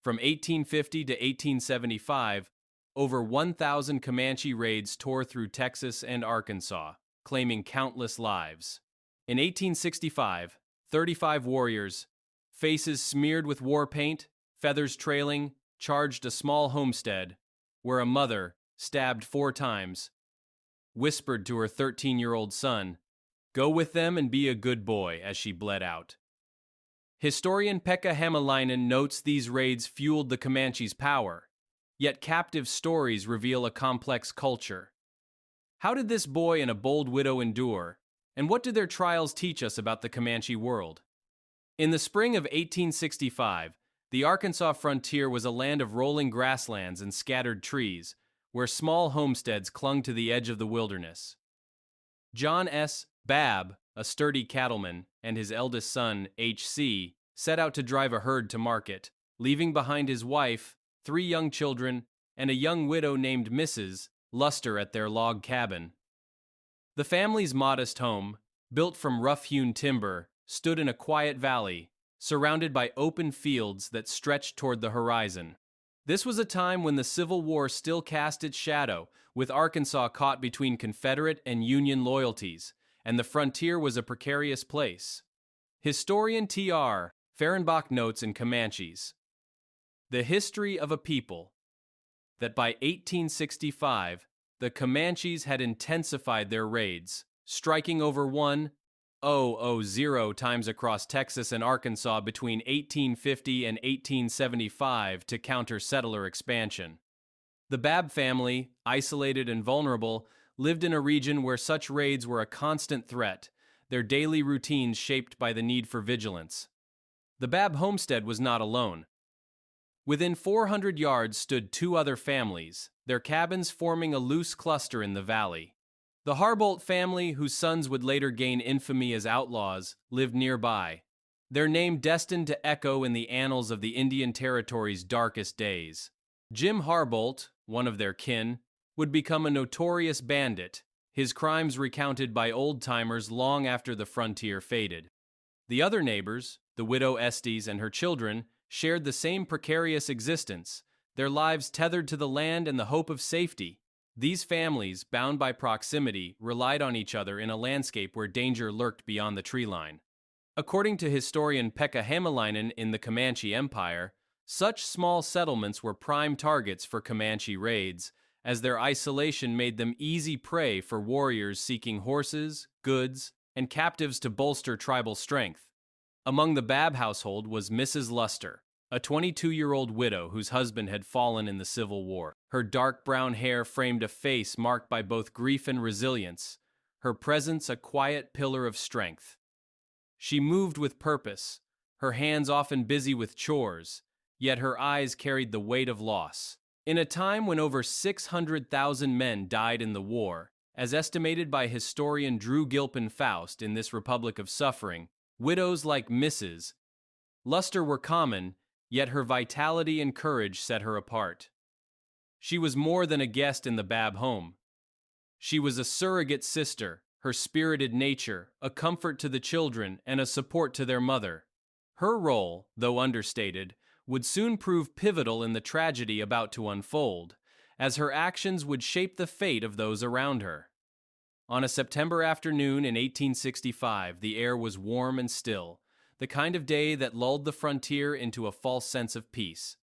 From 1850 to 1875, over 1,000 Comanche raids tore through Texas and Arkansas, claiming countless lives. In 1865, 35 warriors, faces smeared with war paint, feathers trailing, charged a small homestead, where a mother, stabbed 4 times, whispered to her 13-year-old son, "Go with them and be a good boy," as she bled out. Historian Pekka Hämäläinen notes these raids fueled the Comanches' power, yet captive stories reveal a complex culture. How did this boy and a bold widow endure, and what do their trials teach us about the Comanche world? In the spring of 1865, the Arkansas frontier was a land of rolling grasslands and scattered trees, where small homesteads clung to the edge of the wilderness. John S. Babb, a sturdy cattleman, and his eldest son, H.C., set out to drive a herd to market, leaving behind his wife, 3 young children, and a young widow named Mrs. Luster at their log cabin. The family's modest home, built from rough-hewn timber, stood in a quiet valley, surrounded by open fields that stretched toward the horizon. This was a time when the Civil War still cast its shadow, with Arkansas caught between Confederate and Union loyalties, and the frontier was a precarious place. Historian T.R. Fehrenbach notes in Comanches, "The history of a people, that by 1865, the Comanches had intensified their raids, striking over 1,000 times across Texas and Arkansas between 1850 and 1875 to counter settler expansion. The Babb family, isolated and vulnerable, lived in a region where such raids were a constant threat, their daily routines shaped by the need for vigilance. The Babb homestead was not alone. Within 400 yards stood 2 other families, their cabins forming a loose cluster in the valley. The Harbolt family, whose sons would later gain infamy as outlaws, lived nearby, their name destined to echo in the annals of the Indian Territory's darkest days. Jim Harbolt, one of their kin, would become a notorious bandit, his crimes recounted by old-timers long after the frontier faded. The other neighbors, the widow Estes and her children, shared the same precarious existence, their lives tethered to the land and the hope of safety. These families, bound by proximity, relied on each other in a landscape where danger lurked beyond the tree line. According to historian Pekka Hämäläinen in the Comanche Empire, such small settlements were prime targets for Comanche raids, as their isolation made them easy prey for warriors seeking horses, goods, and captives to bolster tribal strength. Among the Babb household was Mrs. Luster, a 22-year-old widow whose husband had fallen in the Civil War. Her dark brown hair framed a face marked by both grief and resilience, her presence a quiet pillar of strength. She moved with purpose, her hands often busy with chores, yet her eyes carried the weight of loss. In a time when over 600,000 men died in the war, as estimated by historian Drew Gilpin Faust in this Republic of Suffering, widows like Mrs. Luster were common, yet her vitality and courage set her apart. She was more than a guest in the Babb home. She was a surrogate sister, her spirited nature, a comfort to the children and a support to their mother. Her role, though understated, would soon prove pivotal in the tragedy about to unfold, as her actions would shape the fate of those around her. On a September afternoon in 1865, the air was warm and still, the kind of day that lulled the frontier into a false sense of peace.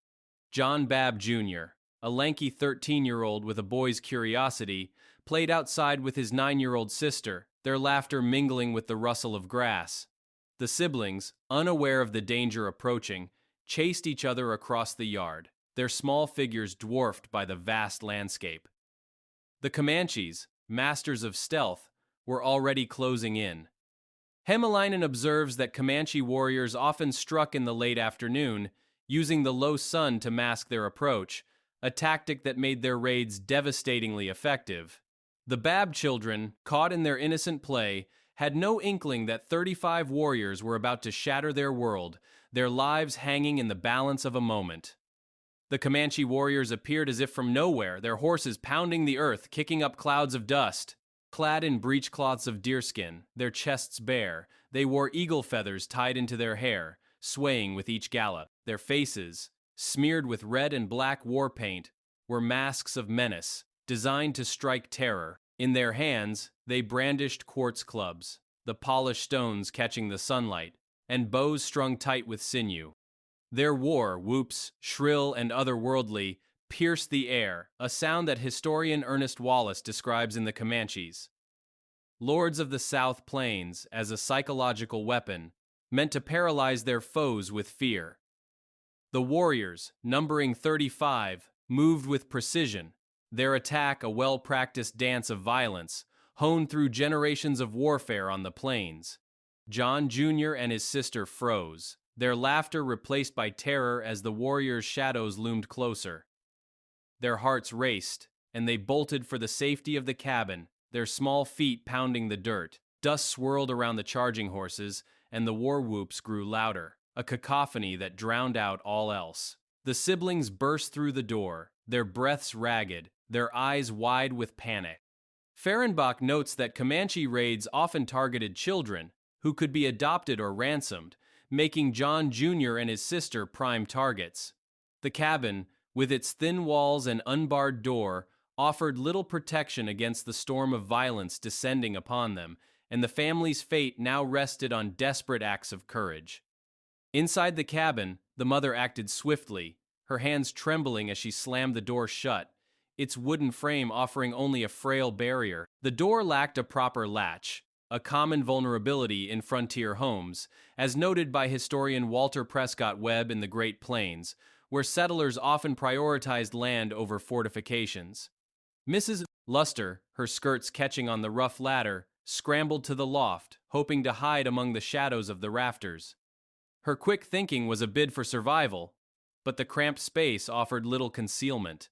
John Babb Jr., a lanky 13-year-old with a boy's curiosity, played outside with his 9-year-old sister, their laughter mingling with the rustle of grass. The siblings, unaware of the danger approaching, chased each other across the yard, their small figures dwarfed by the vast landscape. The Comanches, masters of stealth, were already closing in. Hämäläinen observes that Comanche warriors often struck in the late afternoon, using the low sun to mask their approach, a tactic that made their raids devastatingly effective. The Babb children, caught in their innocent play, had no inkling that 35 warriors were about to shatter their world, their lives hanging in the balance of a moment. The Comanche warriors appeared as if from nowhere, their horses pounding the earth, kicking up clouds of dust. Clad in breechcloths of deerskin, their chests bare, they wore eagle feathers tied into their hair, swaying with each gallop. Their faces, smeared with red and black war paint, were masks of menace, designed to strike terror. In their hands, they brandished quartz clubs, the polished stones catching the sunlight, and bows strung tight with sinew. Their war whoops, shrill and otherworldly, pierced the air, a sound that historian Ernest Wallace describes in the Comanches. Lords of the South Plains as a psychological weapon, meant to paralyze their foes with fear. The warriors, numbering 35, moved with precision, their attack a well-practiced dance of violence, honed through generations of warfare on the plains. John Jr. and his sister froze, their laughter replaced by terror as the warriors' shadows loomed closer. Their hearts raced, and they bolted for the safety of the cabin, their small feet pounding the dirt. Dust swirled around the charging horses, and the war whoops grew louder, a cacophony that drowned out all else. The siblings burst through the door, their breaths ragged, their eyes wide with panic. Fehrenbach notes that Comanche raids often targeted children, who could be adopted or ransomed, making John Jr. and his sister prime targets. The cabin, with its thin walls and unbarred door, offered little protection against the storm of violence descending upon them, and the family's fate now rested on desperate acts of courage. Inside the cabin, the mother acted swiftly, her hands trembling as she slammed the door shut, its wooden frame offering only a frail barrier. The door lacked a proper latch, a common vulnerability in frontier homes, as noted by historian Walter Prescott Webb in the Great Plains, where settlers often prioritized land over fortifications. Mrs. Luster, her skirts catching on the rough ladder, scrambled to the loft, hoping to hide among the shadows of the rafters. Her quick thinking was a bid for survival, but the cramped space offered little concealment.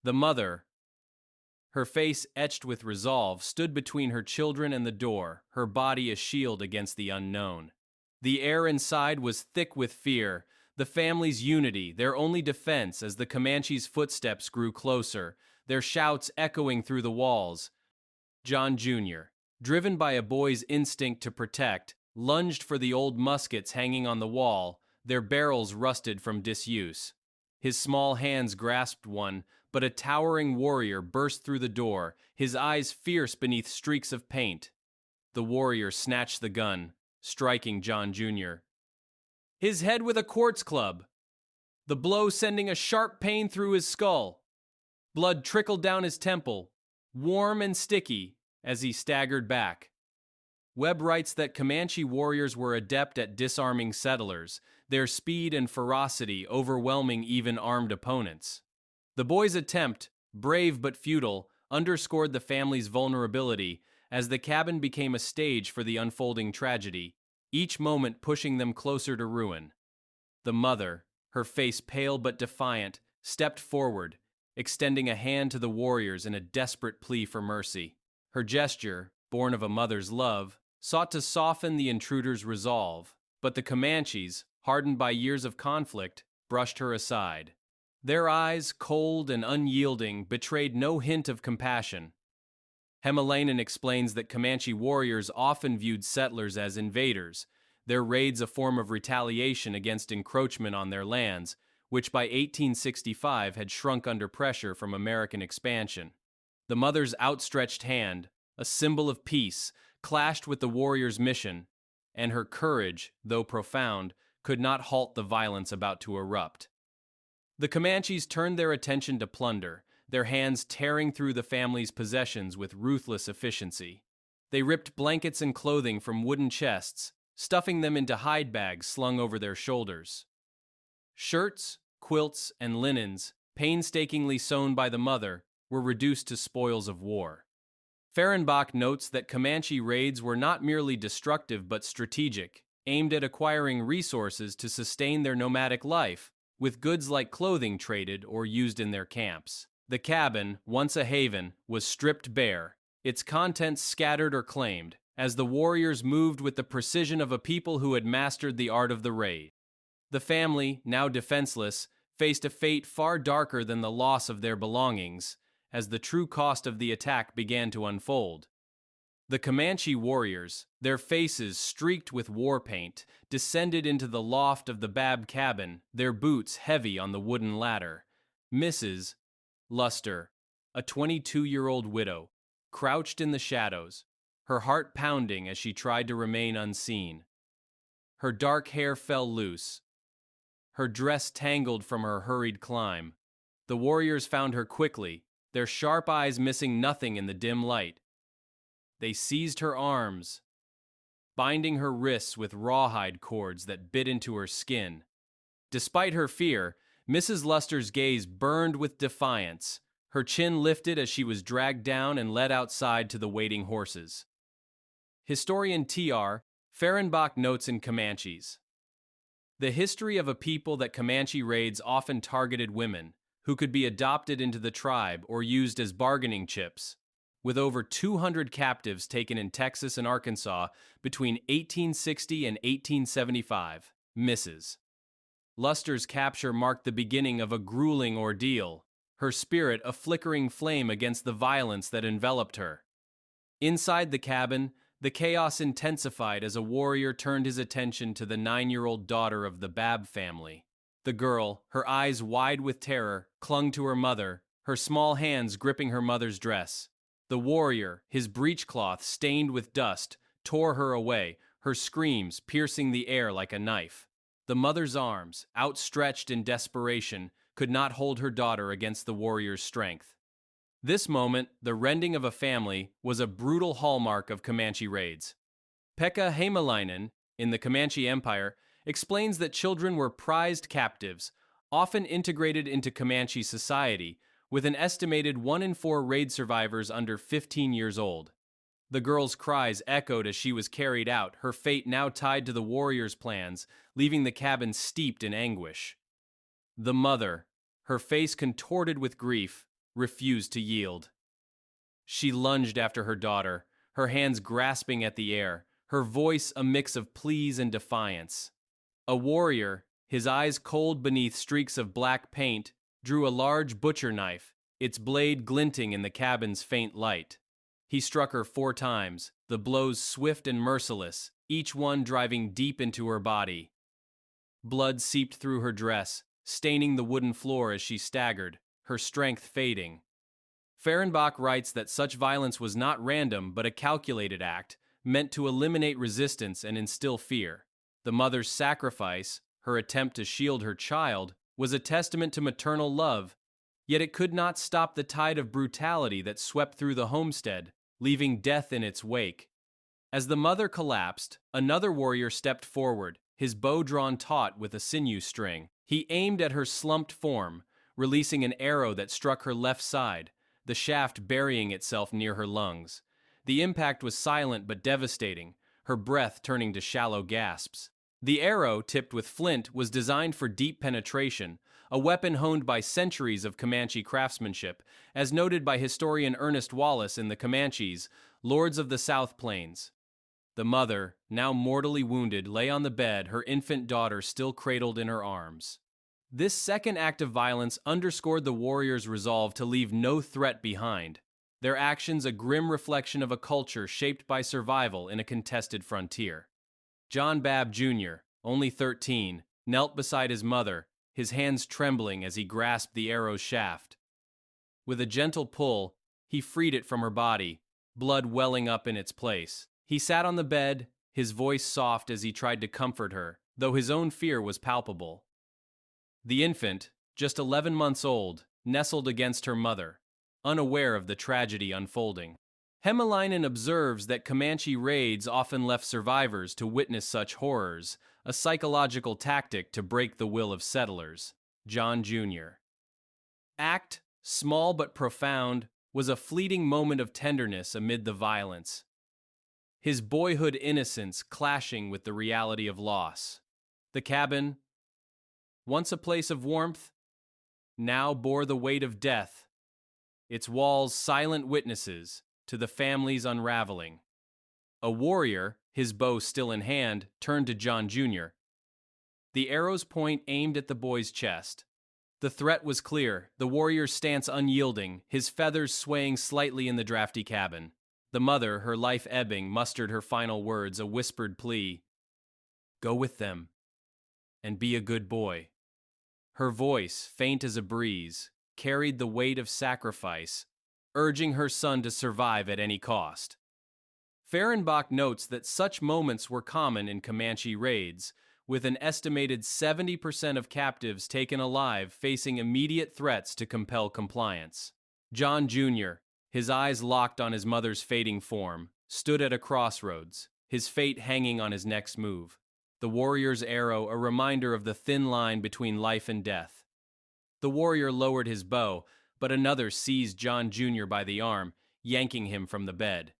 The mother, her face etched with resolve, stood between her children and the door, her body a shield against the unknown. The air inside was thick with fear, the family's unity, their only defense as the Comanches' footsteps grew closer, their shouts echoing through the walls. John Jr., driven by a boy's instinct to protect, lunged for the old muskets hanging on the wall, their barrels rusted from disuse. His small hands grasped one, but a towering warrior burst through the door, his eyes fierce beneath streaks of paint. The warrior snatched the gun, striking John Jr. His head with a quartz club, the blow sending a sharp pain through his skull. Blood trickled down his temple, warm and sticky, as he staggered back. Webb writes that Comanche warriors were adept at disarming settlers, their speed and ferocity overwhelming even armed opponents. The boy's attempt, brave but futile, underscored the family's vulnerability as the cabin became a stage for the unfolding tragedy, each moment pushing them closer to ruin. The mother, her face pale but defiant, stepped forward, extending a hand to the warriors in a desperate plea for mercy. Her gesture, born of a mother's love, sought to soften the intruder's resolve, but the Comanches, hardened by years of conflict, brushed her aside. Their eyes, cold and unyielding, betrayed no hint of compassion. Hämäläinen explains that Comanche warriors often viewed settlers as invaders, their raids a form of retaliation against encroachment on their lands, which by 1865 had shrunk under pressure from American expansion. The mother's outstretched hand, a symbol of peace, clashed with the warrior's mission, and her courage, though profound, could not halt the violence about to erupt. The Comanches turned their attention to plunder, their hands tearing through the family's possessions with ruthless efficiency. They ripped blankets and clothing from wooden chests, stuffing them into hide bags slung over their shoulders. Shirts, quilts, and linens, painstakingly sewn by the mother, were reduced to spoils of war. Fehrenbach notes that Comanche raids were not merely destructive but strategic, aimed at acquiring resources to sustain their nomadic life, with goods like clothing traded or used in their camps. The cabin, once a haven, was stripped bare, its contents scattered or claimed, as the warriors moved with the precision of a people who had mastered the art of the raid. The family, now defenseless, faced a fate far darker than the loss of their belongings, as the true cost of the attack began to unfold. The Comanche warriors, their faces streaked with war paint, descended into the loft of the Babb cabin, their boots heavy on the wooden ladder. Mrs. Luster, a 22-year-old widow, crouched in the shadows, her heart pounding as she tried to remain unseen. Her dark hair fell loose, her dress tangled from her hurried climb. The warriors found her quickly, their sharp eyes missing nothing in the dim light. They seized her arms, binding her wrists with rawhide cords that bit into her skin. Despite her fear, Mrs. Luster's gaze burned with defiance. Her chin lifted as she was dragged down and led outside to the waiting horses. Historian T.R. Fehrenbach notes in Comanches: the history of a people that Comanche raids often targeted women, who could be adopted into the tribe or used as bargaining chips. With over 200 captives taken in Texas and Arkansas between 1860 and 1875, Mrs. Luster's capture marked the beginning of a grueling ordeal, her spirit a flickering flame against the violence that enveloped her. Inside the cabin, the chaos intensified as a warrior turned his attention to the 9-year-old daughter of the Babb family. The girl, her eyes wide with terror, clung to her mother, her small hands gripping her mother's dress. The warrior, his breechcloth stained with dust, tore her away, her screams piercing the air like a knife. The mother's arms, outstretched in desperation, could not hold her daughter against the warrior's strength. This moment, the rending of a family, was a brutal hallmark of Comanche raids. Pekka Hämäläinen, in the Comanche Empire, explains that children were prized captives, often integrated into Comanche society, with an estimated 1 in 4 raid survivors under 15 years old. The girl's cries echoed as she was carried out, her fate now tied to the warriors' plans, leaving the cabin steeped in anguish. The mother, her face contorted with grief, refused to yield. She lunged after her daughter, her hands grasping at the air, her voice a mix of pleas and defiance. A warrior, his eyes cold beneath streaks of black paint, drew a large butcher knife, its blade glinting in the cabin's faint light. He struck her 4 times, the blows swift and merciless, each one driving deep into her body. Blood seeped through her dress, staining the wooden floor as she staggered, her strength fading. Fehrenbach writes that such violence was not random but a calculated act, meant to eliminate resistance and instill fear. The mother's sacrifice, her attempt to shield her child, was a testament to maternal love, yet it could not stop the tide of brutality that swept through the homestead, leaving death in its wake. As the mother collapsed, another warrior stepped forward, his bow drawn taut with a sinew string. He aimed at her slumped form, releasing an arrow that struck her left side, the shaft burying itself near her lungs. The impact was silent but devastating, her breath turning to shallow gasps. The arrow, tipped with flint, was designed for deep penetration, a weapon honed by centuries of Comanche craftsmanship, as noted by historian Ernest Wallace in the Comanches, Lords of the South Plains. The mother, now mortally wounded, lay on the bed, her infant daughter still cradled in her arms. This second act of violence underscored the warriors' resolve to leave no threat behind, their actions a grim reflection of a culture shaped by survival in a contested frontier. John Babb Jr., only 13, knelt beside his mother, his hands trembling as he grasped the arrow's shaft. With a gentle pull, he freed it from her body, blood welling up in its place. He sat on the bed, his voice soft as he tried to comfort her, though his own fear was palpable. The infant, just 11 months old, nestled against her mother, unaware of the tragedy unfolding. Hämäläinen observes that Comanche raids often left survivors to witness such horrors, a psychological tactic to break the will of settlers. John Jr. Act, small but profound, was a fleeting moment of tenderness amid the violence, his boyhood innocence clashing with the reality of loss. The cabin, once a place of warmth, now bore the weight of death, its walls silent witnesses to the family's unraveling. A warrior, his bow still in hand, turned to John Jr. The arrow's point aimed at the boy's chest. The threat was clear, the warrior's stance unyielding, his feathers swaying slightly in the drafty cabin. The mother, her life ebbing, mustered her final words, a whispered plea. Go with them, and be a good boy. Her voice, faint as a breeze, carried the weight of sacrifice, urging her son to survive at any cost. Fehrenbach notes that such moments were common in Comanche raids, with an estimated 70% of captives taken alive facing immediate threats to compel compliance. John Jr., his eyes locked on his mother's fading form, stood at a crossroads, his fate hanging on his next move. The warrior's arrow a reminder of the thin line between life and death. The warrior lowered his bow, but another seized John Jr. by the arm, yanking him from the bed.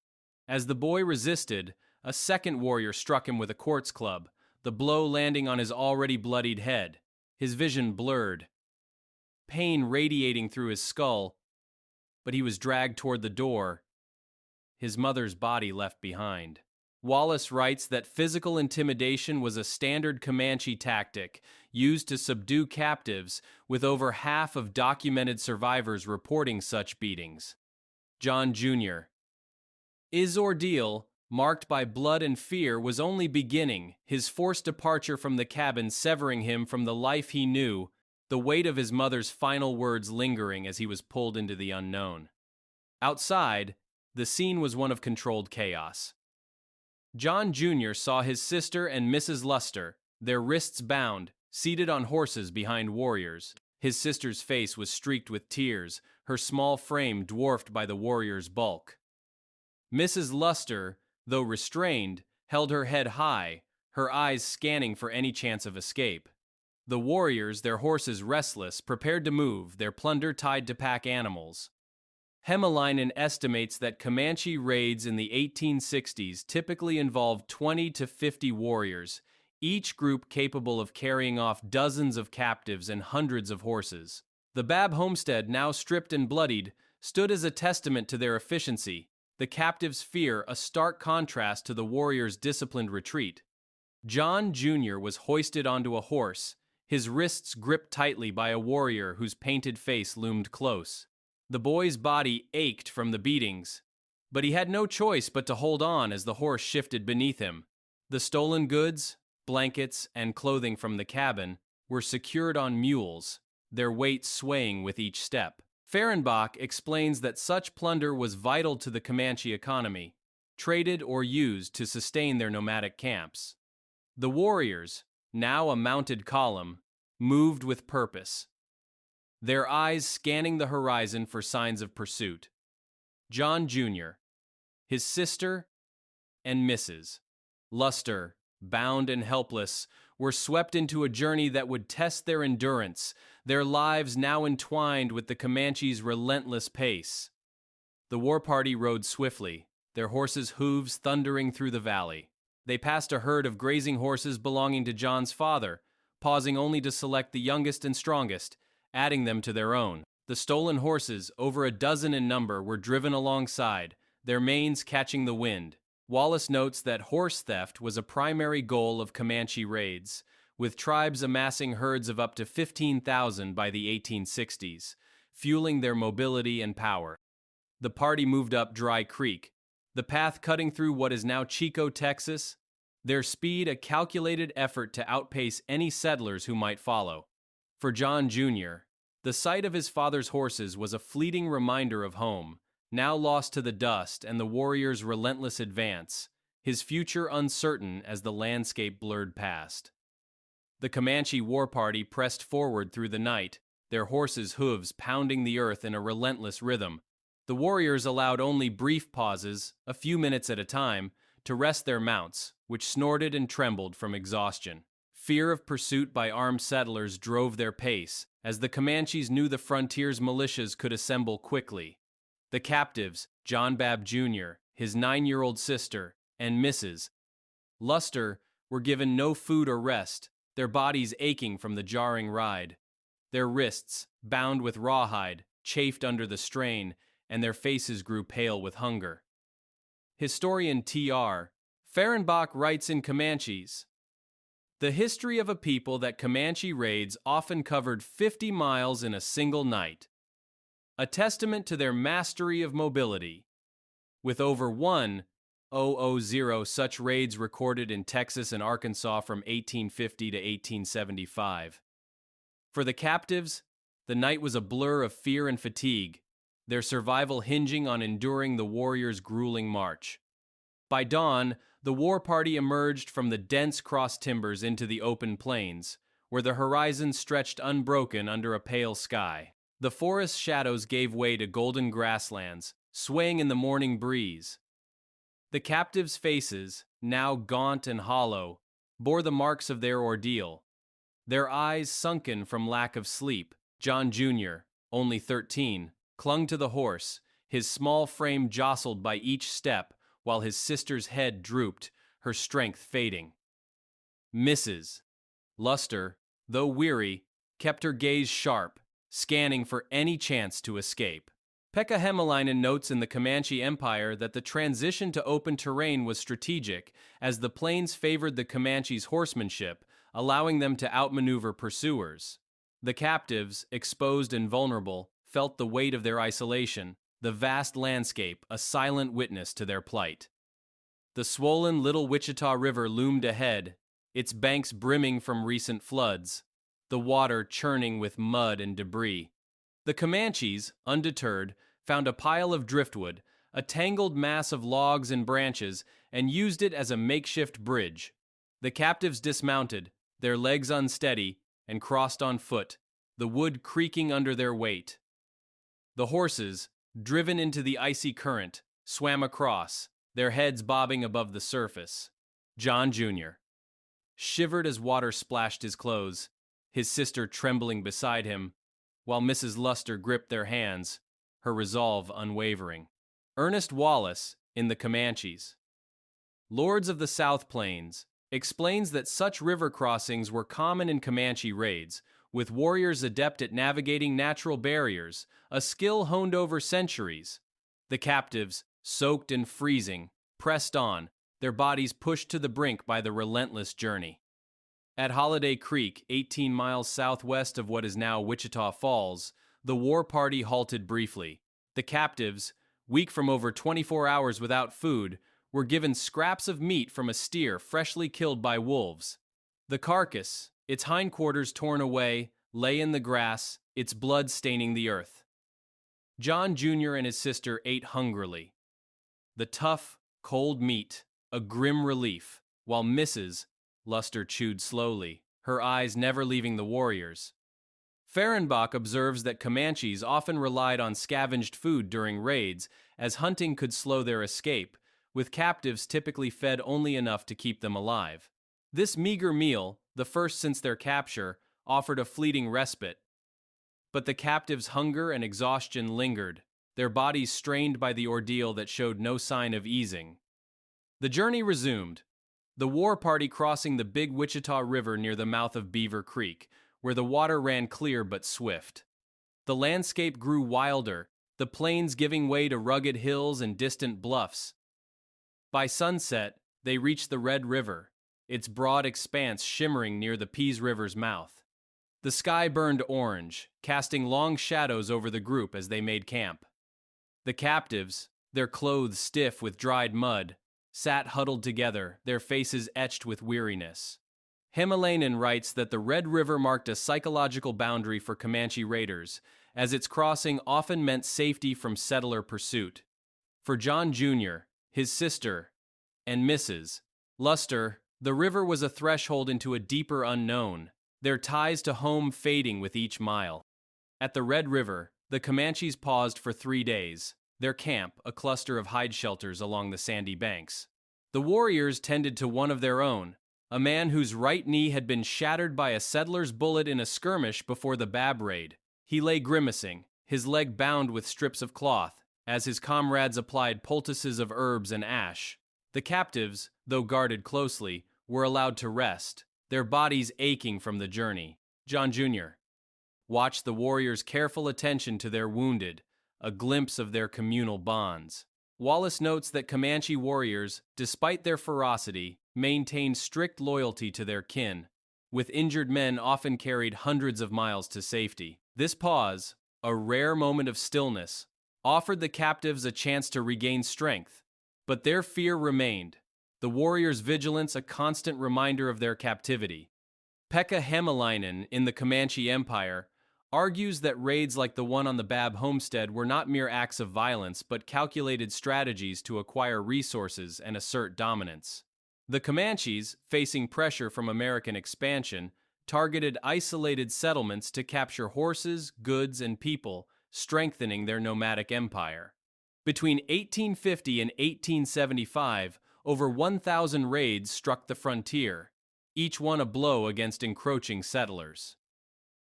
As the boy resisted, a second warrior struck him with a quartz club, the blow landing on his already bloodied head. His vision blurred, pain radiating through his skull, but he was dragged toward the door, his mother's body left behind. Wallace writes that physical intimidation was a standard Comanche tactic used to subdue captives, with over half of documented survivors reporting such beatings. John Jr. His ordeal, marked by blood and fear, was only beginning, his forced departure from the cabin severing him from the life he knew, the weight of his mother's final words lingering as he was pulled into the unknown. Outside, the scene was one of controlled chaos. John Jr. saw his sister and Mrs. Luster, their wrists bound, seated on horses behind warriors. His sister's face was streaked with tears, her small frame dwarfed by the warrior's bulk. Mrs. Luster, though restrained, held her head high, her eyes scanning for any chance of escape. The warriors, their horses restless, prepared to move, their plunder tied to pack animals. Hämäläinen estimates that Comanche raids in the 1860s typically involved 20 to 50 warriors, each group capable of carrying off dozens of captives and hundreds of horses. The Babb Homestead, now stripped and bloodied, stood as a testament to their efficiency, the captives' fear a stark contrast to the warriors' disciplined retreat. John Jr. was hoisted onto a horse, his wrists gripped tightly by a warrior whose painted face loomed close. The boy's body ached from the beatings, but he had no choice but to hold on as the horse shifted beneath him. The stolen goods, blankets, and clothing from the cabin were secured on mules, their weight swaying with each step. Fehrenbach explains that such plunder was vital to the Comanche economy, traded or used to sustain their nomadic camps. The warriors, now a mounted column, moved with purpose, their eyes scanning the horizon for signs of pursuit. John Jr., his sister, and Mrs. Luster, bound and helpless, were swept into a journey that would test their endurance, their lives now entwined with the Comanches' relentless pace. The war party rode swiftly, their horses' hooves thundering through the valley. They passed a herd of grazing horses belonging to John's father, pausing only to select the youngest and strongest, adding them to their own. The stolen horses, over a dozen in number, were driven alongside, their manes catching the wind. Wallace notes that horse theft was a primary goal of Comanche raids, with tribes amassing herds of up to 15,000 by the 1860s, fueling their mobility and power. The party moved up Dry Creek, the path cutting through what is now Chico, Texas, their speed a calculated effort to outpace any settlers who might follow. For John Jr., the sight of his father's horses was a fleeting reminder of home, now lost to the dust and the warrior's relentless advance, his future uncertain as the landscape blurred past. The Comanche war party pressed forward through the night, their horses' hooves pounding the earth in a relentless rhythm. The warriors allowed only brief pauses, a few minutes at a time, to rest their mounts, which snorted and trembled from exhaustion. Fear of pursuit by armed settlers drove their pace, as the Comanches knew the frontier's militias could assemble quickly. The captives, John Babb Jr., his 9-year-old sister, and Mrs. Luster, were given no food or rest, their bodies aching from the jarring ride. Their wrists, bound with rawhide, chafed under the strain, and their faces grew pale with hunger. Historian T.R. Fehrenbach writes in Comanches, "The history of a people that Comanche raids often covered 50 miles in a single night, a testament to their mastery of mobility. with over 1,000 such raids recorded in Texas and Arkansas from 1850 to 1875. For the captives, the night was a blur of fear and fatigue, their survival hinging on enduring the warriors' grueling march. By dawn, the war party emerged from the dense cross timbers into the open plains, where the horizon stretched unbroken under a pale sky. The forest shadows gave way to golden grasslands, swaying in the morning breeze. The captives' faces, now gaunt and hollow, bore the marks of their ordeal. Their eyes sunken from lack of sleep, John Jr., only 13, clung to the horse, his small frame jostled by each step, while his sister's head drooped, her strength fading. Mrs. Luster, though weary, kept her gaze sharp, scanning for any chance to escape. Pekka Hämäläinen notes in the Comanche Empire that the transition to open terrain was strategic, as the plains favored the Comanches' horsemanship, allowing them to outmaneuver pursuers. The captives, exposed and vulnerable, felt the weight of their isolation, the vast landscape a silent witness to their plight. The swollen Little Wichita River loomed ahead, its banks brimming from recent floods, the water churning with mud and debris. The Comanches, undeterred, found a pile of driftwood, a tangled mass of logs and branches, and used it as a makeshift bridge. The captives dismounted, their legs unsteady, and crossed on foot, the wood creaking under their weight. The horses, driven into the icy current, swam across, their heads bobbing above the surface. John Jr. shivered as water splashed his clothes, his sister trembling beside him, while Mrs. Luster gripped their hands, her resolve unwavering. Ernest Wallace, in the Comanches, Lords of the South Plains, explains that such river crossings were common in Comanche raids, with warriors adept at navigating natural barriers, a skill honed over centuries. The captives, soaked and freezing, pressed on, their bodies pushed to the brink by the relentless journey. At Holiday Creek, 18 miles southwest of what is now Wichita Falls, the war party halted briefly. The captives, weak from over 24 hours without food, were given scraps of meat from a steer freshly killed by wolves. The carcass, its hindquarters torn away, lay in the grass, its blood staining the earth. John Jr. and his sister ate hungrily. The tough, cold meat, a grim relief, while Mrs. Luster chewed slowly, her eyes never leaving the warriors. Fehrenbach observes that Comanches often relied on scavenged food during raids, as hunting could slow their escape, with captives typically fed only enough to keep them alive. This meager meal, the first since their capture, offered a fleeting respite. But the captives' hunger and exhaustion lingered, their bodies strained by the ordeal that showed no sign of easing. The journey resumed, the war party crossing the Big Wichita River near the mouth of Beaver Creek, where the water ran clear but swift. The landscape grew wilder, the plains giving way to rugged hills and distant bluffs. By sunset, they reached the Red River, its broad expanse shimmering near the Pease River's mouth. The sky burned orange, casting long shadows over the group as they made camp. The captives, their clothes stiff with dried mud, sat huddled together, their faces etched with weariness. Hämäläinen writes that the Red River marked a psychological boundary for Comanche raiders, as its crossing often meant safety from settler pursuit. For John Jr., his sister, and Mrs. Luster, the river was a threshold into a deeper unknown, their ties to home fading with each mile. At the Red River, the Comanches paused for 3 days, their camp a cluster of hide shelters along the sandy banks. The warriors tended to one of their own, a man whose right knee had been shattered by a settler's bullet in a skirmish before the Babb raid. He lay grimacing, his leg bound with strips of cloth, as his comrades applied poultices of herbs and ash. The captives, though guarded closely, were allowed to rest, their bodies aching from the journey. John Jr. watched the warriors' careful attention to their wounded, a glimpse of their communal bonds. Wallace notes that Comanche warriors, despite their ferocity, maintained strict loyalty to their kin, with injured men often carried hundreds of miles to safety. This pause, a rare moment of stillness, offered the captives a chance to regain strength. But their fear remained, the warriors' vigilance a constant reminder of their captivity. Pekka Hämäläinen in the Comanche Empire argues that raids like the one on the Babb Homestead were not mere acts of violence but calculated strategies to acquire resources and assert dominance. The Comanches, facing pressure from American expansion, targeted isolated settlements to capture horses, goods, and people, strengthening their nomadic empire. Between 1850 and 1875, over 1,000 raids struck the frontier, each one a blow against encroaching settlers.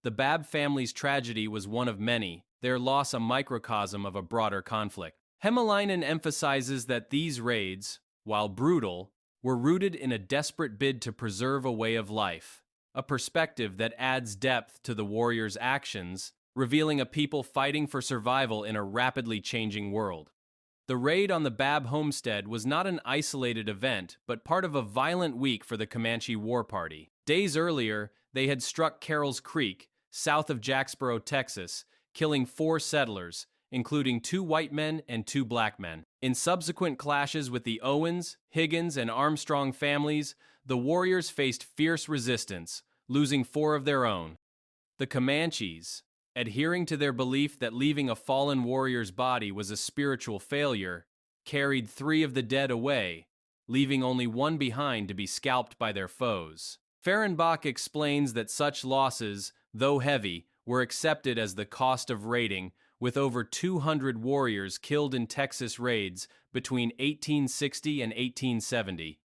The Babb family's tragedy was one of many, their loss a microcosm of a broader conflict. Hämäläinen emphasizes that these raids, while brutal, were rooted in a desperate bid to preserve a way of life, a perspective that adds depth to the warriors' actions, revealing a people fighting for survival in a rapidly changing world. The raid on the Babb Homestead was not an isolated event, but part of a violent week for the Comanche War Party. Days earlier, they had struck Carroll's Creek, south of Jacksboro, Texas, killing 4 settlers, including 2 white men and 2 black men. In subsequent clashes with the Owens, Higgins, and Armstrong families, the warriors faced fierce resistance, losing 4 of their own. The Comanches, adhering to their belief that leaving a fallen warrior's body was a spiritual failure, carried 3 of the dead away, leaving only 1 behind to be scalped by their foes. Fehrenbach explains that such losses, though heavy, were accepted as the cost of raiding, with over 200 warriors killed in Texas raids between 1860 and 1870.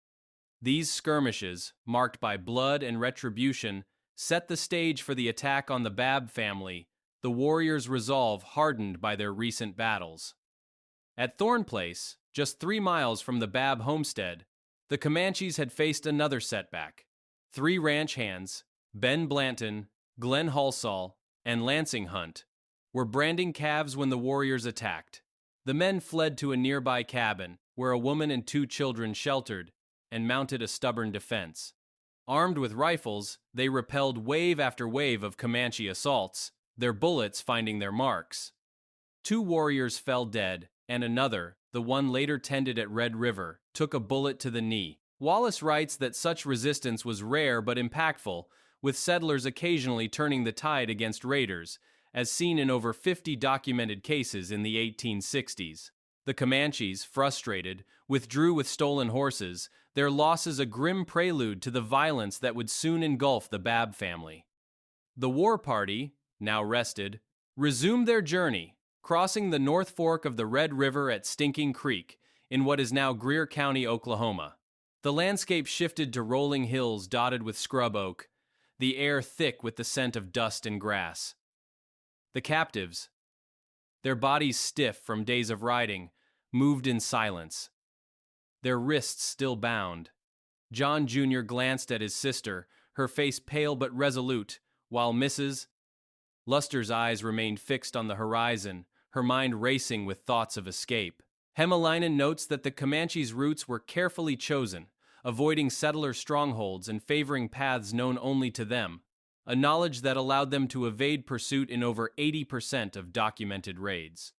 These skirmishes, marked by blood and retribution, set the stage for the attack on the Babb family, the warriors' resolve hardened by their recent battles. At Thorn Place, just 3 miles from the Babb homestead, the Comanches had faced another setback. 3 ranch hands, Ben Blanton, Glenn Halsall, and Lansing Hunt, were branding calves when the warriors attacked. The men fled to a nearby cabin, where a woman and 2 children sheltered, and mounted a stubborn defense. Armed with rifles, they repelled wave after wave of Comanche assaults, their bullets finding their marks. 2 warriors fell dead, and another, the one later tended at Red River, took a bullet to the knee. Wallace writes that such resistance was rare but impactful, with settlers occasionally turning the tide against raiders, as seen in over 50 documented cases in the 1860s. The Comanches, frustrated, withdrew with stolen horses, their losses a grim prelude to the violence that would soon engulf the Babb family. The war party, now rested, resumed their journey, crossing the North Fork of the Red River at Stinking Creek, in what is now Greer County, Oklahoma. The landscape shifted to rolling hills dotted with scrub oak, the air thick with the scent of dust and grass. The captives, their bodies stiff from days of riding, moved in silence, their wrists still bound. John Jr. glanced at his sister, her face pale but resolute, while Mrs. Luster's eyes remained fixed on the horizon, her mind racing with thoughts of escape. Hämäläinen notes that the Comanches' routes were carefully chosen, avoiding settler strongholds and favoring paths known only to them, a knowledge that allowed them to evade pursuit in over 80% of documented raids.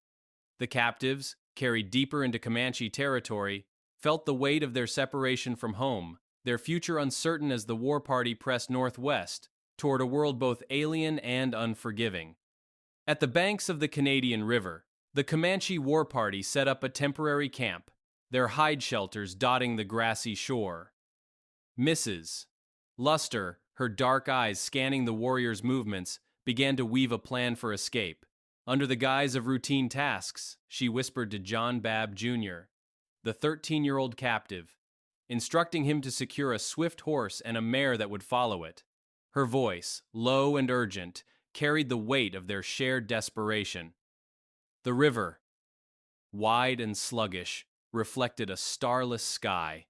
The captives, carried deeper into Comanche territory, felt the weight of their separation from home, their future uncertain as the war party pressed northwest, toward a world both alien and unforgiving. At the banks of the Canadian River, the Comanche war party set up a temporary camp, their hide shelters dotting the grassy shore. Mrs. Luster, her dark eyes scanning the warriors' movements, began to weave a plan for escape. Under the guise of routine tasks, she whispered to John Babb Jr., the 13-year-old captive, instructing him to secure a swift horse and a mare that would follow it. Her voice, low and urgent, carried the weight of their shared desperation. The river, wide and sluggish, reflected a starless sky,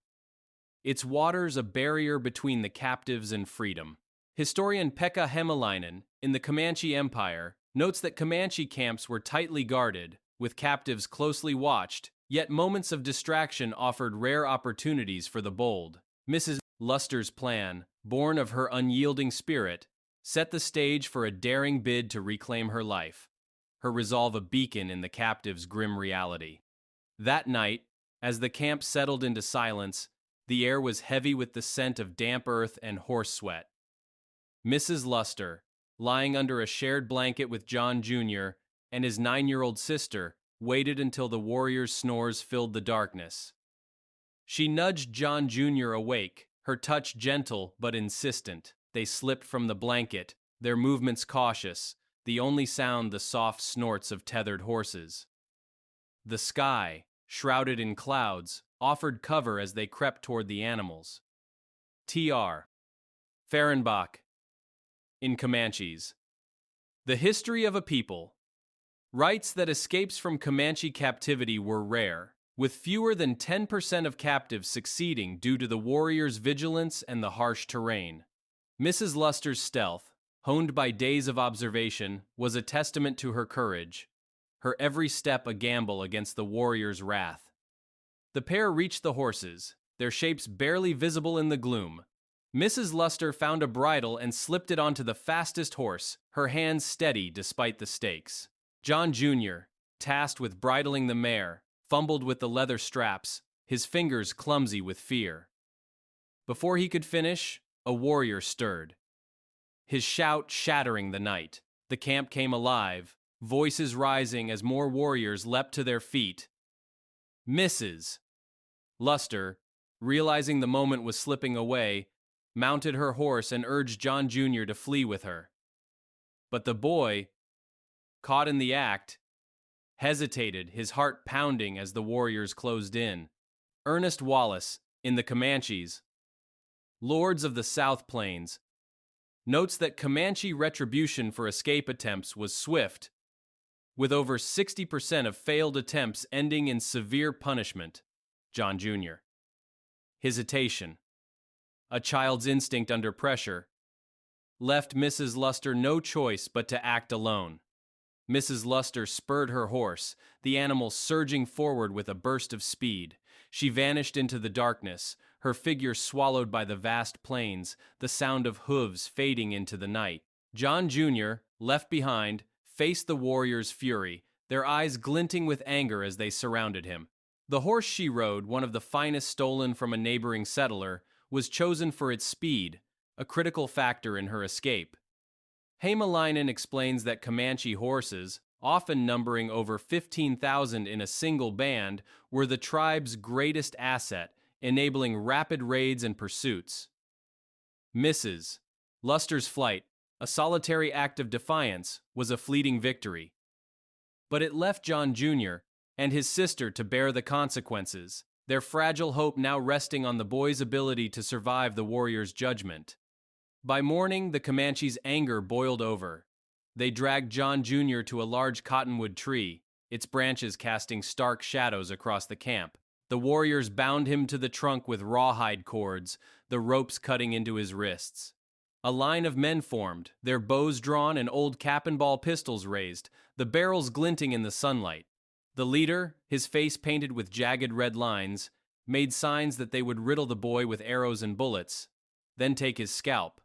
its waters a barrier between the captives and freedom. Historian Pekka Hämäläinen, in the Comanche Empire, notes that Comanche camps were tightly guarded, with captives closely watched, yet moments of distraction offered rare opportunities for the bold. Mrs. Luster's plan, born of her unyielding spirit, set the stage for a daring bid to reclaim her life. her resolve a beacon in the captive's grim reality. That night, as the camp settled into silence, the air was heavy with the scent of damp earth and horse sweat. Mrs. Luster, lying under a shared blanket with John Jr. and his 9-year-old sister, waited until the warrior's snores filled the darkness. She nudged John Jr. awake, her touch gentle but insistent. They slipped from the blanket, their movements cautious, the only sound the soft snorts of tethered horses. The sky, shrouded in clouds, offered cover as they crept toward the animals. Tr. Fehrenbach. In Comanches. The History of a People writes that escapes from Comanche captivity were rare, with fewer than 10% of captives succeeding due to the warriors' vigilance and the harsh terrain. Mrs. Luster's stealth, honed by days of observation, was a testament to her courage, her every step a gamble against the warrior's wrath. The pair reached the horses, their shapes barely visible in the gloom. Mrs. Luster found a bridle and slipped it onto the fastest horse, her hands steady despite the stakes. John Jr., tasked with bridling the mare, fumbled with the leather straps, his fingers clumsy with fear. Before he could finish, a warrior stirred, his shout shattering the night. The camp came alive, voices rising as more warriors leapt to their feet. Mrs. Luster, realizing the moment was slipping away, mounted her horse and urged John Jr. to flee with her. But the boy, caught in the act, hesitated, his heart pounding as the warriors closed in. Ernest Wallace, in the Comanches, Lords of the South Plains, notes that Comanche retribution for escape attempts was swift, with over 60% of failed attempts ending in severe punishment. John Jr. Hesitation, a child's instinct under pressure, left Mrs. Luster no choice but to act alone. Mrs. Luster spurred her horse, the animal surging forward with a burst of speed. She vanished into the darkness, her figure swallowed by the vast plains, the sound of hooves fading into the night. John Jr., left behind, faced the warrior's fury, their eyes glinting with anger as they surrounded him. The horse she rode, one of the finest stolen from a neighboring settler, was chosen for its speed, a critical factor in her escape. Hämäläinen explains that Comanche horses, often numbering over 15,000 in a single band, were the tribe's greatest asset, enabling rapid raids and pursuits. Mrs. Luster's flight, a solitary act of defiance, was a fleeting victory. But it left John Jr. and his sister to bear the consequences, their fragile hope now resting on the boy's ability to survive the warrior's judgment. By morning, the Comanches' anger boiled over. They dragged John Jr. to a large cottonwood tree, its branches casting stark shadows across the camp. The warriors bound him to the trunk with rawhide cords, the ropes cutting into his wrists. A line of men formed, their bows drawn and old cap-and-ball pistols raised, the barrels glinting in the sunlight. The leader, his face painted with jagged red lines, made signs that they would riddle the boy with arrows and bullets, then take his scalp.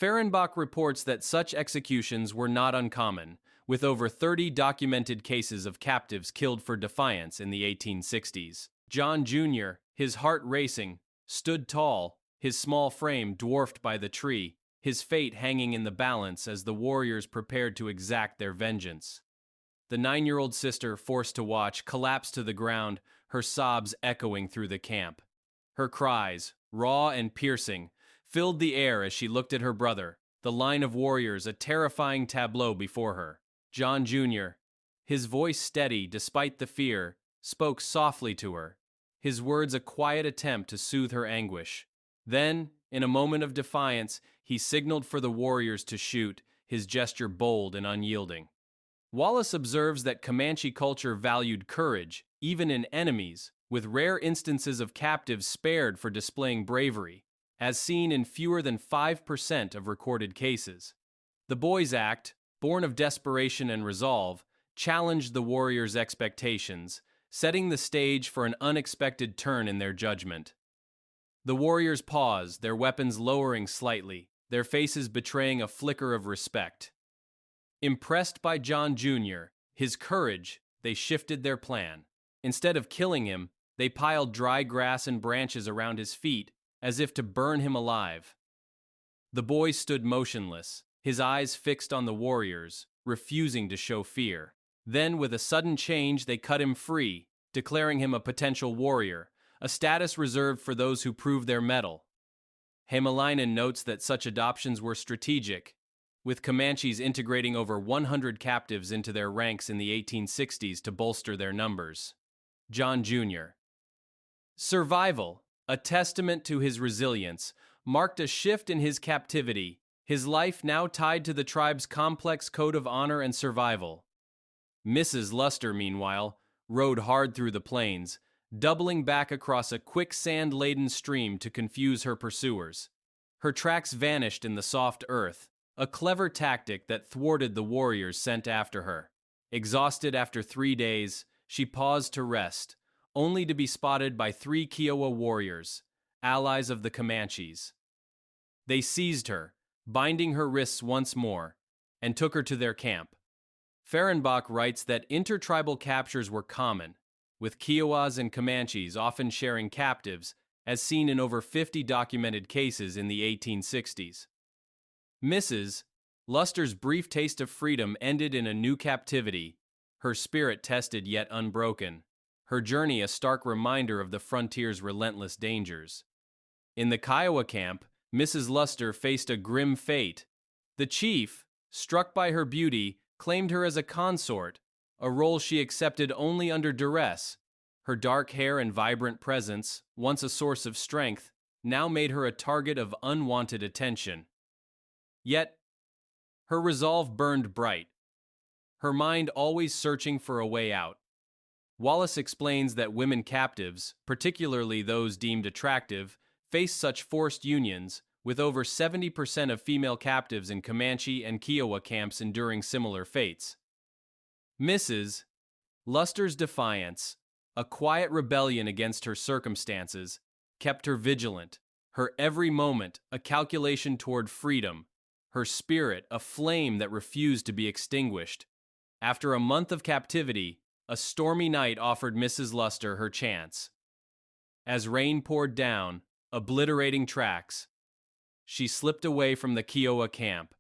Fehrenbach reports that such executions were not uncommon, with over 30 documented cases of captives killed for defiance in the 1860s. John Jr., his heart racing, stood tall, his small frame dwarfed by the tree, his fate hanging in the balance as the warriors prepared to exact their vengeance. The 9-year-old sister, forced to watch, collapsed to the ground, her sobs echoing through the camp. Her cries, raw and piercing, filled the air as she looked at her brother, the line of warriors, a terrifying tableau before her. John Jr., his voice steady despite the fear, spoke softly to her, his words a quiet attempt to soothe her anguish. Then, in a moment of defiance, he signaled for the warriors to shoot, his gesture bold and unyielding. Wallace observes that Comanche culture valued courage, even in enemies, with rare instances of captives spared for displaying bravery, as seen in fewer than 5% of recorded cases. The boy's act, born of desperation and resolve, challenged the warriors' expectations, setting the stage for an unexpected turn in their judgment. The warriors paused, their weapons lowering slightly, their faces betraying a flicker of respect. Impressed by John Jr., His courage, they shifted their plan. Instead of killing him, they piled dry grass and branches around his feet, as if to burn him alive. The boy stood motionless, his eyes fixed on the warriors, refusing to show fear. Then, with a sudden change, they cut him free, declaring him a potential warrior, a status reserved for those who prove their mettle. Hämäläinen notes that such adoptions were strategic, with Comanches integrating over 100 captives into their ranks in the 1860s to bolster their numbers. John Jr. Survival, a testament to his resilience, marked a shift in his captivity, his life now tied to the tribe's complex code of honor and survival. Mrs. Luster, meanwhile, rode hard through the plains, doubling back across a quicksand-laden stream to confuse her pursuers. Her tracks vanished in the soft earth, a clever tactic that thwarted the warriors sent after her. Exhausted after 3 days, she paused to rest, only to be spotted by 3 Kiowa warriors, allies of the Comanches. They seized her, binding her wrists once more, and took her to their camp. Fehrenbach writes that intertribal captures were common, with Kiowas and Comanches often sharing captives, as seen in over 50 documented cases in the 1860s. Mrs. Luster's brief taste of freedom ended in a new captivity, her spirit tested yet unbroken, her journey a stark reminder of the frontier's relentless dangers. In the Kiowa camp, Mrs. Luster faced a grim fate. The chief, struck by her beauty, claimed her as a consort, a role she accepted only under duress. Her dark hair and vibrant presence, once a source of strength, now made her a target of unwanted attention. Yet, her resolve burned bright, her mind always searching for a way out. Wallace explains that women captives, particularly those deemed attractive, face such forced unions, with over 70% of female captives in Comanche and Kiowa camps enduring similar fates. Mrs. Luster's defiance, a quiet rebellion against her circumstances, kept her vigilant, her every moment a calculation toward freedom, her spirit a flame that refused to be extinguished. After a month of captivity, a stormy night offered Mrs. Luster her chance. As rain poured down, obliterating tracks, she slipped away from the Kiowa camp.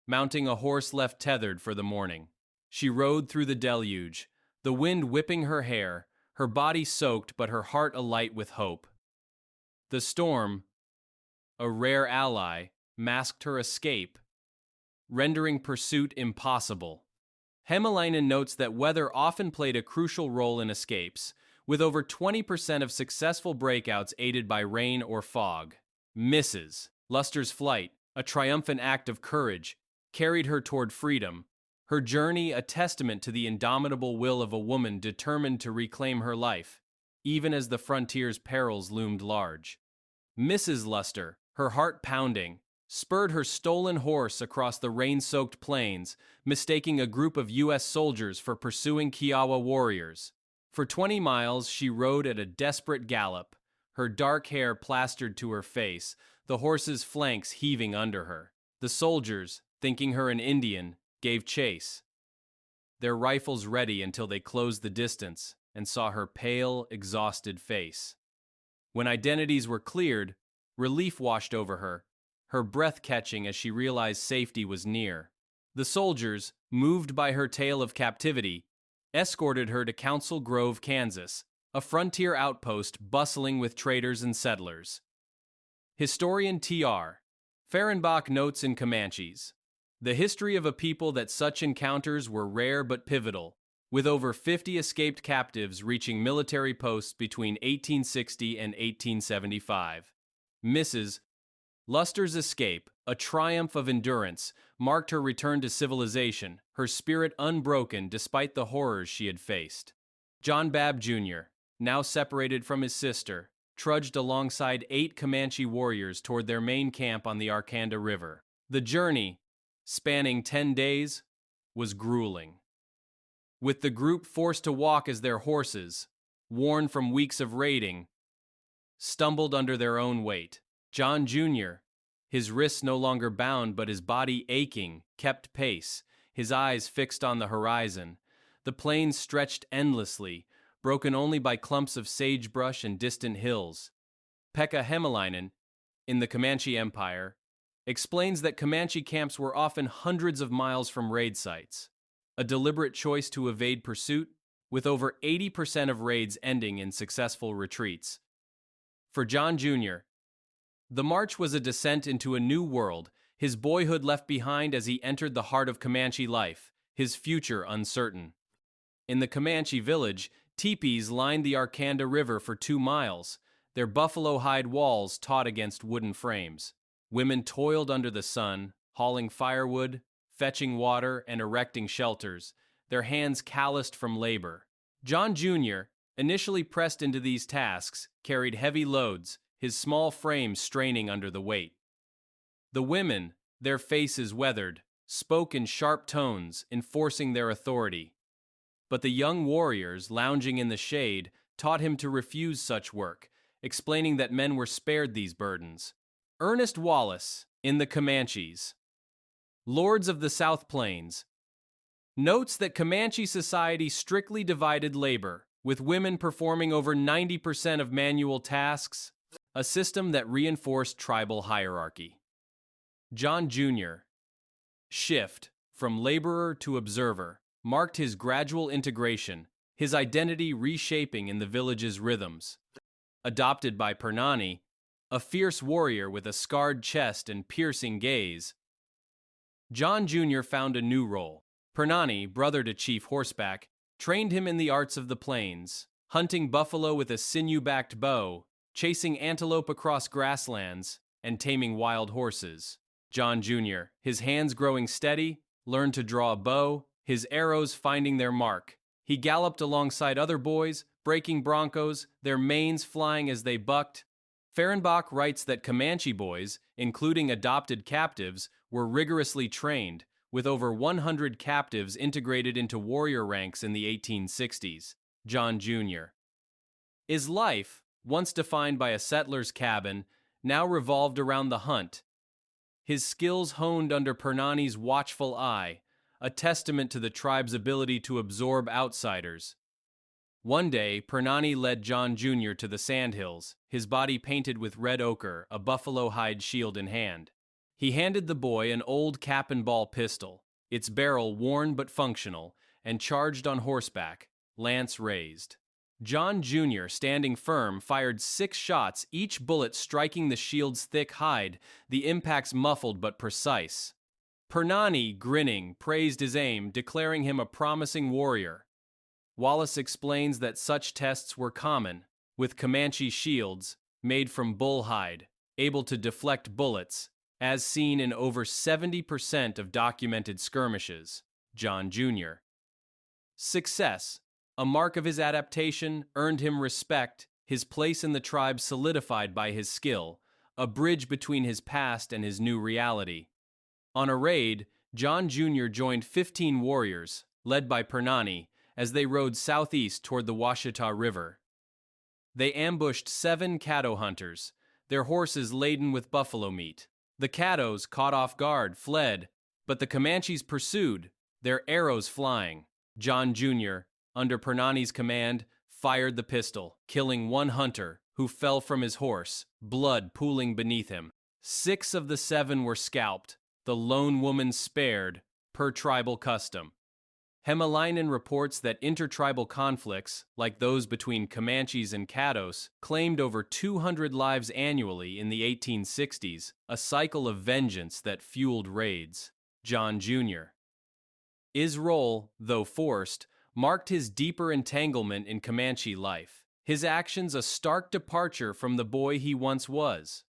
Mounting a horse left tethered for the morning, she rode through the deluge, the wind whipping her hair, her body soaked but her heart alight with hope. The storm, a rare ally, masked her escape, rendering pursuit impossible. Hämäläinen notes that weather often played a crucial role in escapes, with over 20% of successful breakouts aided by rain or fog. Mrs. Luster's flight, a triumphant act of courage, carried her toward freedom, her journey a testament to the indomitable will of a woman determined to reclaim her life, even as the frontier's perils loomed large. Mrs. Luster, her heart pounding, spurred her stolen horse across the rain-soaked plains, mistaking a group of U.S. soldiers for pursuing Kiowa warriors. For 20 miles, she rode at a desperate gallop, her dark hair plastered to her face, the horse's flanks heaving under her. The soldiers, thinking her an Indian, gave chase, their rifles ready until they closed the distance and saw her pale, exhausted face. When identities were cleared, relief washed over her, her breath catching as she realized safety was near. The soldiers, moved by her tale of captivity, escorted her to Council Grove, Kansas, a frontier outpost bustling with traders and settlers. Historian T.R. Fehrenbach notes in Comanches, the history of a people that such encounters were rare but pivotal, with over 50 escaped captives reaching military posts between 1860 and 1875. Mrs. Luster's escape, a triumph of endurance, marked her return to civilization, her spirit unbroken despite the horrors she had faced. John Babb Jr., now separated from his sister, trudged alongside 8 Comanche warriors toward their main camp on the Arkansas River. The journey, spanning 10 days, was grueling. With the group forced to walk as their horses, worn from weeks of raiding, stumbled under their own weight. John Jr., his wrists no longer bound but his body aching, kept pace, his eyes fixed on the horizon, The plains stretched endlessly, broken only by clumps of sagebrush and distant hills. Pekka Hämäläinen, in the Comanche Empire, explains that Comanche camps were often hundreds of miles from raid sites, a deliberate choice to evade pursuit, with over 80% of raids ending in successful retreats. For John Jr., the march was a descent into a new world, his boyhood left behind as he entered the heart of Comanche life, his future uncertain. In the Comanche Village, teepees lined the Arkansas River for 2 miles, their buffalo hide walls taut against wooden frames. Women toiled under the sun, hauling firewood, fetching water, and erecting shelters, their hands calloused from labor. John Jr., initially pressed into these tasks, carried heavy loads, his small frame straining under the weight. The women, their faces weathered, spoke in sharp tones, enforcing their authority. But the young warriors, lounging in the shade, taught him to refuse such work, explaining that men were spared these burdens. Ernest Wallace, in the Comanches, Lords of the South Plains, notes that Comanche society strictly divided labor, with women performing over 90% of manual tasks, a system that reinforced tribal hierarchy. John Jr. shift from laborer to observer marked his gradual integration, his identity reshaping in the village's rhythms. Adopted by Pernani, a fierce warrior with a scarred chest and piercing gaze, John Jr. found a new role. Pernani, brother to Chief Horseback, trained him in the arts of the plains, hunting buffalo with a sinew-backed bow, chasing antelope across grasslands, and taming wild horses. John Jr., his hands growing steady, learned to draw a bow, his arrows finding their mark. He galloped alongside other boys, breaking broncos, their manes flying as they bucked. Fehrenbach writes that Comanche boys, including adopted captives, were rigorously trained, with over 100 captives integrated into warrior ranks in the 1860s. John Jr. His life, once defined by a settler's cabin, now revolved around the hunt. His skills honed under Pernani's watchful eye, a testament to the tribe's ability to absorb outsiders. One day, Pernani led John Jr. to the sandhills, his body painted with red ochre, a buffalo hide shield in hand. He handed the boy an old cap-and-ball pistol, its barrel worn but functional, and charged on horseback, lance raised. John Jr., standing firm, fired 6 shots, each bullet striking the shield's thick hide, the impacts muffled but precise. Pernani, grinning, praised his aim, declaring him a promising warrior. Wallace explains that such tests were common, with Comanche shields, made from bull hide, able to deflect bullets, as seen in over 70% of documented skirmishes. John Jr. Success, a mark of his adaptation, earned him respect, his place in the tribe solidified by his skill, a bridge between his past and his new reality. On a raid, John Jr. joined 15 warriors, led by Pernani, as they rode southeast toward the Washita River. They ambushed 7 caddo hunters, their horses laden with buffalo meat. The caddos, caught off guard, fled, but the Comanches pursued, their arrows flying. John Jr., under Pernani's command, fired the pistol, killing 1 hunter, who fell from his horse, blood pooling beneath him. 6 of the 7 were scalped, the lone woman spared, per tribal custom. Hämäläinen reports that intertribal conflicts, like those between Comanches and caddos, claimed over 200 lives annually in the 1860s, a cycle of vengeance that fueled raids. John Jr. His role, though forced, marked his deeper entanglement in Comanche life, his actions a stark departure from the boy he once was.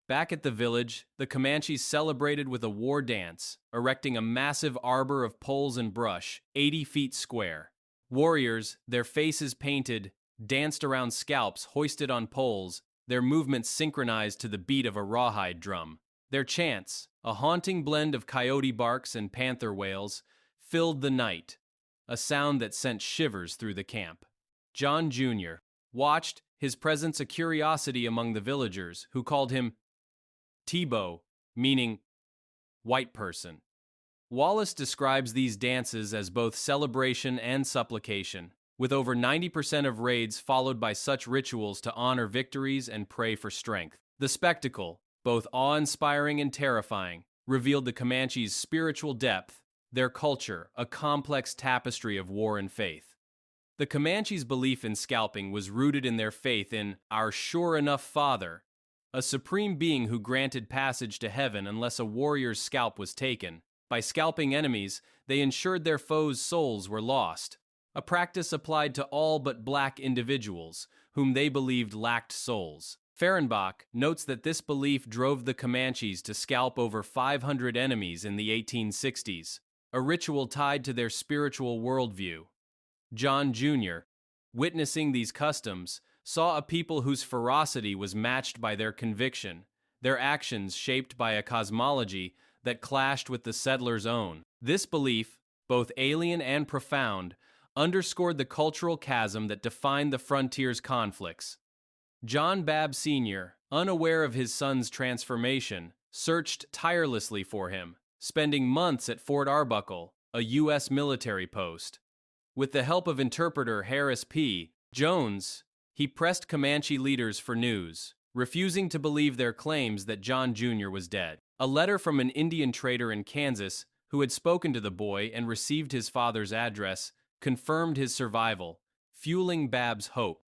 Back at the village, the Comanches celebrated with a war dance, erecting a massive arbor of poles and brush, 80 feet square. Warriors, their faces painted, danced around scalps hoisted on poles, their movements synchronized to the beat of a rawhide drum. Their chants, a haunting blend of coyote barks and panther wails, filled the night, a sound that sent shivers through the camp. John Jr. watched, his presence a curiosity among the villagers, who called him Tebow, meaning white person. Wallace describes these dances as both celebration and supplication, with over 90% of raids followed by such rituals to honor victories and pray for strength. The spectacle, both awe-inspiring and terrifying, revealed the Comanches' spiritual depth, their culture, a complex tapestry of war and faith. The Comanches' belief in scalping was rooted in their faith in our sure enough Father, a supreme being who granted passage to heaven unless a warrior's scalp was taken. By scalping enemies, they ensured their foes' souls were lost, a practice applied to all but black individuals, whom they believed lacked souls. Fehrenbach notes that this belief drove the Comanches to scalp over 500 enemies in the 1860s, a ritual tied to their spiritual worldview. John Jr., witnessing these customs, saw a people whose ferocity was matched by their conviction, their actions shaped by a cosmology that clashed with the settlers' own. This belief, both alien and profound, underscored the cultural chasm that defined the frontier's conflicts. John Babb Sr., unaware of his son's transformation, searched tirelessly for him, spending months at Fort Arbuckle, a U.S. military post. With the help of interpreter Harris P. Jones, he pressed Comanche leaders for news, refusing to believe their claims that John Jr. was dead. A letter from an Indian trader in Kansas, who had spoken to the boy and received his father's address, confirmed his survival, fueling Babb's hope.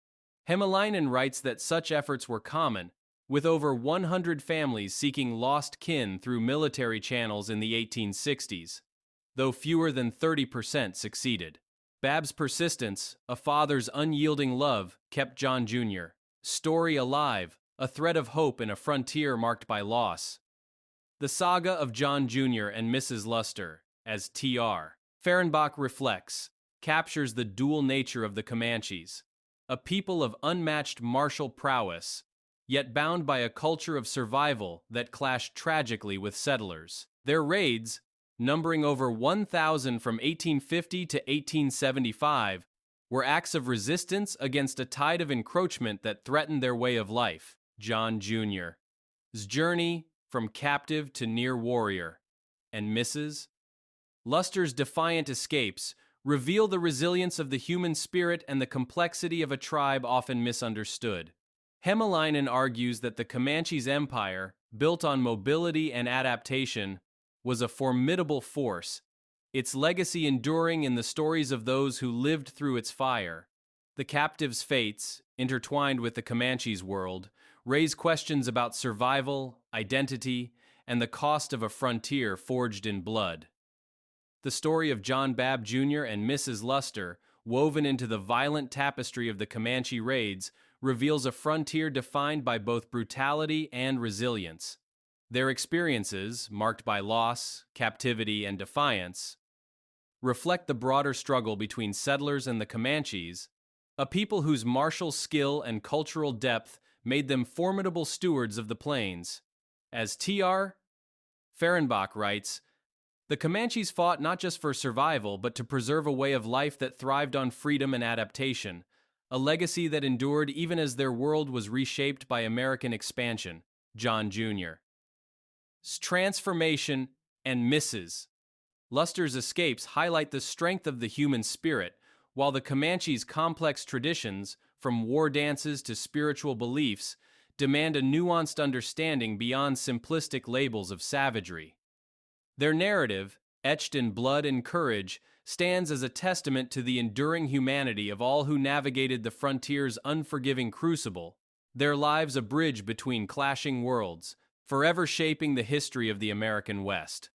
Hämäläinen writes that such efforts were common, with over 100 families seeking lost kin through military channels in the 1860s, though fewer than 30% succeeded. Babb's persistence, a father's unyielding love, kept John Jr.'s story alive, a thread of hope in a frontier marked by loss. The saga of John Jr. and Mrs. Luster, as T.R. Fehrenbach reflects, captures the dual nature of the Comanches, a people of unmatched martial prowess, yet bound by a culture of survival that clashed tragically with settlers. Their raids, numbering over 1,000 from 1850 to 1875, were acts of resistance against a tide of encroachment that threatened their way of life. John Jr.'s journey from captive to near warrior, and Mrs. Luster's defiant escapes reveal the resilience of the human spirit and the complexity of a tribe often misunderstood. Hämäläinen argues that the Comanche's empire, built on mobility and adaptation, was a formidable force, its legacy enduring in the stories of those who lived through its fire. The captives' fates, intertwined with the Comanche's world, raise questions about survival, identity, and the cost of a frontier forged in blood. The story of John Babb Jr. and Mrs. Luster, woven into the violent tapestry of the Comanche raids, reveals a frontier defined by both brutality and resilience. Their experiences, marked by loss, captivity, and defiance, reflect the broader struggle between settlers and the Comanches, a people whose martial skill and cultural depth made them formidable stewards of the plains. As T.R. Fehrenbach writes, the Comanches fought not just for survival, but to preserve a way of life that thrived on freedom and adaptation, a legacy that endured even as their world was reshaped by American expansion. John Jr.'s transformation and Mrs. Luster's escapes highlight the strength of the human spirit, while the Comanches' complex traditions, from war dances to spiritual beliefs, demand a nuanced understanding beyond simplistic labels of savagery. Their narrative, etched in blood and courage, stands as a testament to the enduring humanity of all who navigated the frontier's unforgiving crucible, their lives a bridge between clashing worlds, forever shaping the history of the American West.